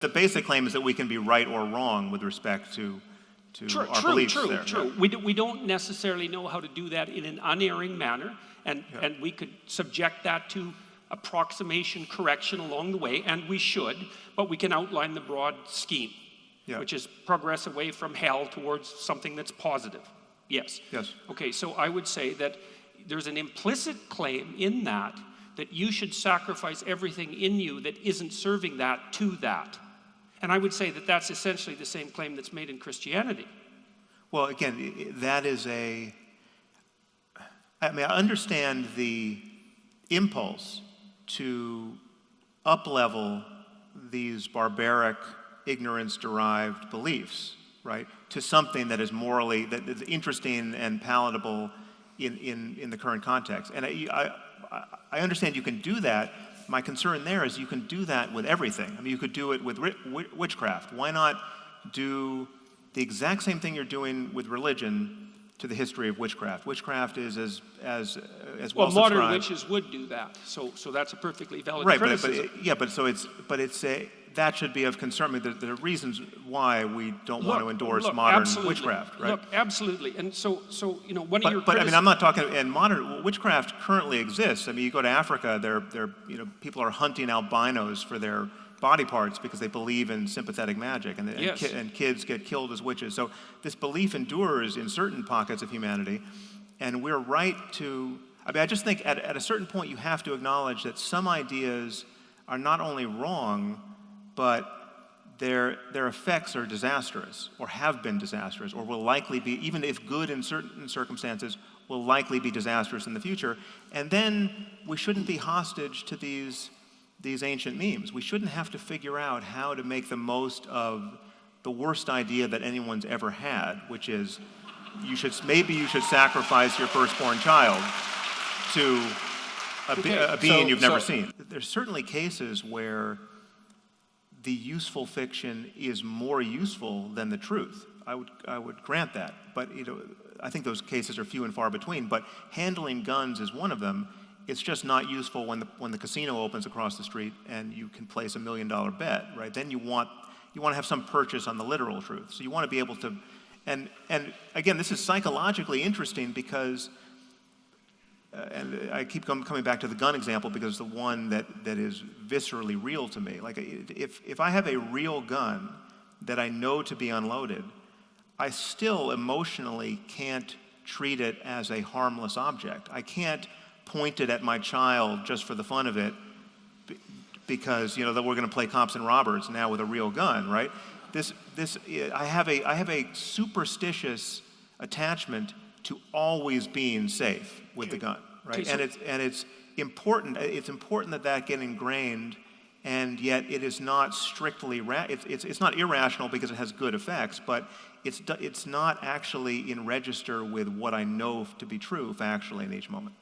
The basic claim is that we can be right or wrong with respect to our beliefs there. True. We don't necessarily know how to do that in an unerring manner, and we could subject that to approximation correction along the way, and we should, but we can outline the broad scheme, which is progress away from hell towards something that's positive. Yes. Yes. Okay, so I would say that there's an implicit claim in that you should sacrifice everything in you that isn't serving that to that. And I would say that that's essentially the same claim that's made in Christianity. Well, again, that is I understand the impulse to up-level these barbaric, ignorance-derived beliefs, right, to something that is morally, that is interesting and palatable in the current context. And I understand you can do that. My concern there is you can do that with everything. I mean, you could do it with witchcraft. Why not do the exact same thing you're doing with religion to the history of witchcraft? Witchcraft is as well subscribed. Modern witches would do that. So that's a perfectly valid criticism. That should be of concern. I mean, there are reasons why we don't want to endorse modern witchcraft, right? Look, absolutely. And so one of your But I mean, I'm not talking. And modern witchcraft currently exists. I mean, you go to Africa, people are hunting albinos for their body parts because they believe in sympathetic magic, and kids get killed as witches. So this belief endures in certain pockets of humanity, and we're right to. I mean, I just think at a certain point you have to acknowledge that some ideas are not only wrong, but their effects are disastrous, or have been disastrous, or will likely be, even if good in certain circumstances, will likely be disastrous in the future. And then we shouldn't be hostage to these ancient memes. We shouldn't have to figure out how to make the most of the worst idea that anyone's ever had, which is maybe you should sacrifice your firstborn child to a being you've never seen. There's certainly cases where the useful fiction is more useful than the truth. I would grant that, but I think those cases are few and far between. But handling guns is one of them. It's just not useful when the casino opens across the street and you can place $1 million bet, right? Then you want to have some purchase on the literal truth. So you want to be able to, and again, this is psychologically interesting because. And I keep coming back to the gun example because it's the one that is viscerally real to me. Like, if I have a real gun that I know to be unloaded, I still emotionally can't treat it as a harmless object. I can't point it at my child just for the fun of it because that we're going to play cops and robbers now with a real gun, right? I have a superstitious attachment to always being safe with the gun, right? And it's important. It's important that get ingrained, and yet it is not strictly. It's not irrational because it has good effects, but it's not actually in register with what I know to be true factually in each moment.